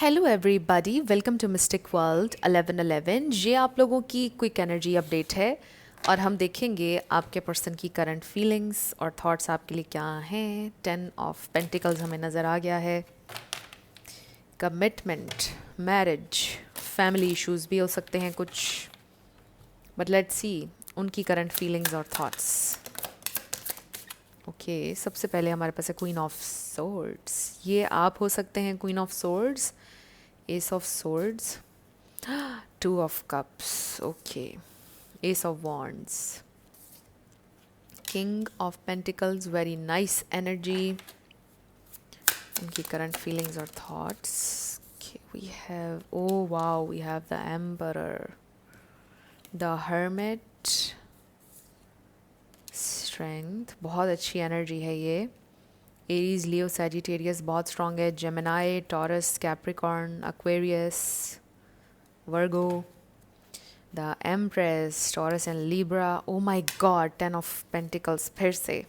Hello everybody, welcome to mystic world 1111। ये आप लोगों की क्विक एनर्जी अपडेट है और हम देखेंगे आपके पर्सन की करंट फीलिंग्स और थॉट्स आपके लिए क्या हैं। 10 ऑफ पेंटिकल्स हमें नज़र आ गया है। कमिटमेंट, मैरिज, फैमिली इश्यूज भी हो सकते हैं कुछ, बट लेट्स सी उनकी करंट फीलिंग्स और थॉट्स। ओके, सबसे पहले हमारे पास है क्वीन ऑफ सोर्ड्स। ये आप हो सकते हैं queen of swords, ace of swords, two of cups, okay, ace of wands, king of pentacles, very nice energy. उनकी करंट फीलिंग्स और thoughts. We have, oh wow, we have the emperor, the hermit, strength, बहुत अच्छी energy है ये। Aries, Leo, Sagittarius बहुत strong है। Gemini, Taurus, Capricorn, Aquarius, Virgo, the empress, Taurus and Libra. Oh my god, 10 of pentacles फिर से।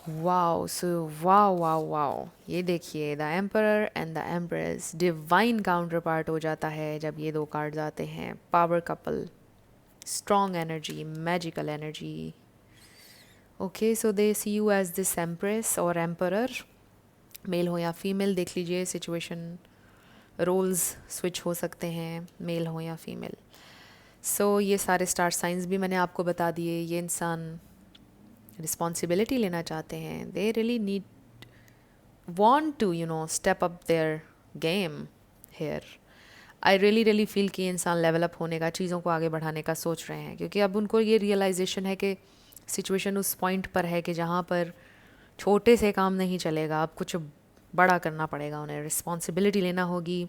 Wow, so wow wow wow, ये देखिए the emperor and the empress divine counterpart हो जाता है जब ये दो कार्ड्स आते हैं। Power couple, strong energy, magical energy. Okay, so they see you as this empress और एम्परर, मेल हो या फीमेल देख लीजिए, सिचुएशन रोल्स स्विच हो सकते हैं, मेल हो या फीमेल। सो ये सारे स्टार साइंस भी मैंने आपको बता दिए। ये इंसान रिस्पॉन्सिबिलिटी लेना चाहते हैं, they really need want to step up their game here. I really feel कि इंसान लेवल अप होने का, चीज़ों को आगे बढ़ाने का सोच रहे हैं, क्योंकि अब उनको ये रियलाइजेशन है कि सिचुएशन उस पॉइंट पर है कि जहाँ पर छोटे से काम नहीं चलेगा, अब कुछ बड़ा करना पड़ेगा, उन्हें रिस्पॉन्सिबिलिटी लेना होगी,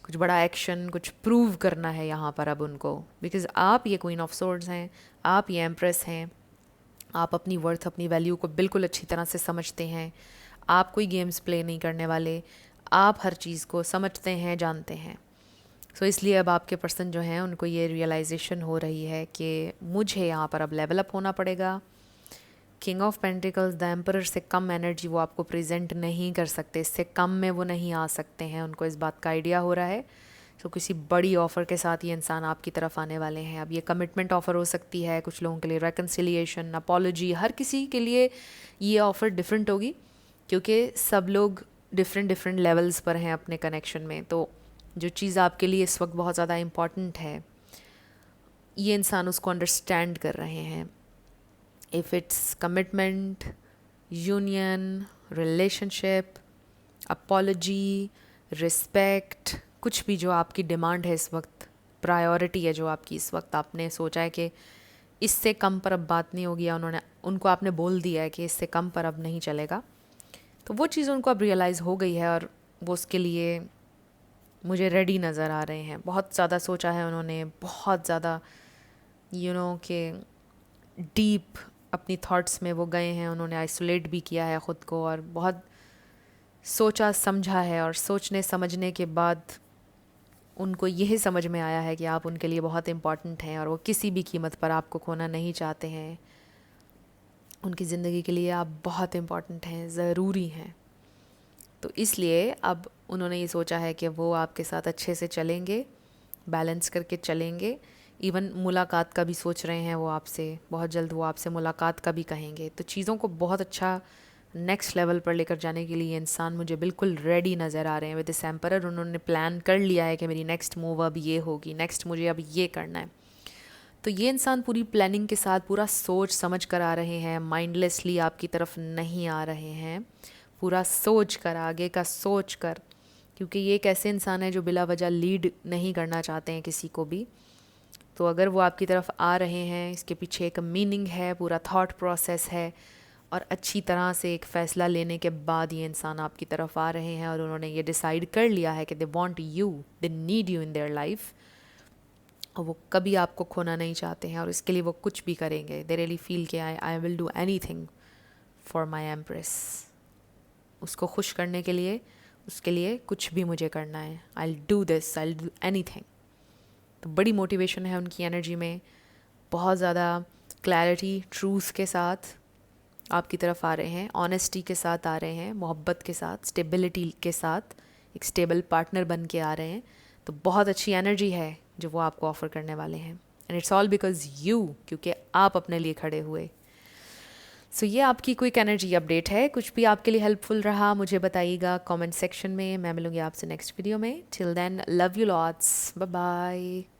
कुछ बड़ा एक्शन, कुछ प्रूव करना है यहाँ पर अब उनको। बिकॉज आप ये क्वीन ऑफ सोर्ड्स हैं, आप ये एम्प्रेस हैं, आप अपनी वर्थ, अपनी वैल्यू को बिल्कुल अच्छी तरह से समझते हैं। आप कोई गेम्स प्ले नहीं करने वाले, आप हर चीज़ को समझते हैं, जानते हैं। सो इसलिए अब आपके पर्सन जो हैं उनको ये रियलाइजेशन हो रही है कि मुझे यहाँ पर अब लेवल अप होना पड़ेगा। King of pentacles, the emperor से कम एनर्जी वो आपको प्रेजेंट नहीं कर सकते, इससे कम में वो नहीं आ सकते हैं, उनको इस बात का आइडिया हो रहा है। सो किसी बड़ी ऑफ़र के साथ ये इंसान आपकी तरफ आने वाले हैं। अब ये कमिटमेंट ऑफ़र हो सकती है, कुछ लोगों के लिए रेकन्सिलिएशन, अपॉलॉजी, हर किसी के लिए ये ऑफ़र डिफरेंट होगी, क्योंकि सब लोग डिफरेंट डिफरेंट लेवल्स पर हैं अपने कनेक्शन में। तो जो चीज़ आपके लिए इस वक्त बहुत ज़्यादा इम्पॉर्टेंट है, ये इंसान उसको अंडरस्टैंड कर रहे हैं। If it's commitment, union, relationship, apology, respect, कुछ भी जो आपकी डिमांड है इस वक्त, प्रायोरिटी है जो आपकी इस वक्त, आपने सोचा है कि इससे कम पर अब बात नहीं होगी, या उनको आपने बोल दिया है कि इससे कम पर अब नहीं चलेगा, तो वो चीज़ उनको अब रियलाइज़ हो गई है और वो उसके लिए मुझे रेडी नज़र आ रहे हैं। बहुत ज़्यादा सोचा है उन्होंने, बहुत ज़्यादा कि डीप अपनी थॉट्स में वो गए हैं, उन्होंने आइसोलेट भी किया है ख़ुद को और बहुत सोचा समझा है। और सोचने समझने के बाद उनको यही समझ में आया है कि आप उनके लिए बहुत इम्पॉर्टेंट हैं और वो किसी भी कीमत पर आपको खोना नहीं चाहते हैं। उनकी ज़िंदगी के लिए आप बहुत इम्पॉर्टेंट हैं, ज़रूरी हैं। तो इसलिए अब उन्होंने ये सोचा है कि वो आपके साथ अच्छे से चलेंगे, बैलेंस करके चलेंगे। इवन मुलाकात का भी सोच रहे हैं वो आपसे, बहुत जल्द वो आपसे मुलाकात का भी कहेंगे। तो चीज़ों को बहुत अच्छा नेक्स्ट लेवल पर लेकर जाने के लिए इंसान मुझे बिल्कुल रेडी नज़र आ रहे हैं। विद दिस एम्परर उन्होंने प्लान कर लिया है कि मेरी नेक्स्ट मूव अब ये होगी, नेक्स्ट मुझे अब ये करना है। तो ये इंसान पूरी प्लानिंग के साथ, पूरा सोच समझ कर आ रहे हैं, माइंडलेसली आपकी तरफ नहीं आ रहे हैं, पूरा सोच कर, आगे का सोच कर, क्योंकि ये एक ऐसे इंसान है जो बिला वजह लीड नहीं करना चाहते हैं किसी को भी। तो अगर वो आपकी तरफ आ रहे हैं, इसके पीछे एक मीनिंग है, पूरा थॉट प्रोसेस है, और अच्छी तरह से एक फ़ैसला लेने के बाद ये इंसान आपकी तरफ आ रहे हैं और उन्होंने ये डिसाइड कर लिया है कि they want you, they need you in their life, और वो कभी आपको खोना नहीं चाहते हैं और इसके लिए वो कुछ भी करेंगे। दे रियली फील कि I will do anything for my empress. उसको खुश करने के लिए, उसके लिए कुछ भी मुझे करना है, I do this, I do anything. तो बड़ी मोटिवेशन है उनकी एनर्जी में, बहुत ज़्यादा क्लैरिटी, ट्रूथ के साथ आपकी तरफ आ रहे हैं, ऑनेस्टी के साथ आ रहे हैं, मोहब्बत के साथ, स्टेबिलिटी के साथ, एक स्टेबल पार्टनर बन के आ रहे हैं, तो बहुत अच्छी एनर्जी है जो वो आपको ऑफ़र करने वाले हैं। And it's all because you, क्योंकि आप अपने लिए खड़े हुए। सो ये आपकी क्विक एनर्जी अपडेट है। कुछ भी आपके लिए हेल्पफुल रहा मुझे बताइएगा कमेंट सेक्शन में। मैं मिलूंगी आपसे नेक्स्ट वीडियो में। Till then, love you lots, bye bye.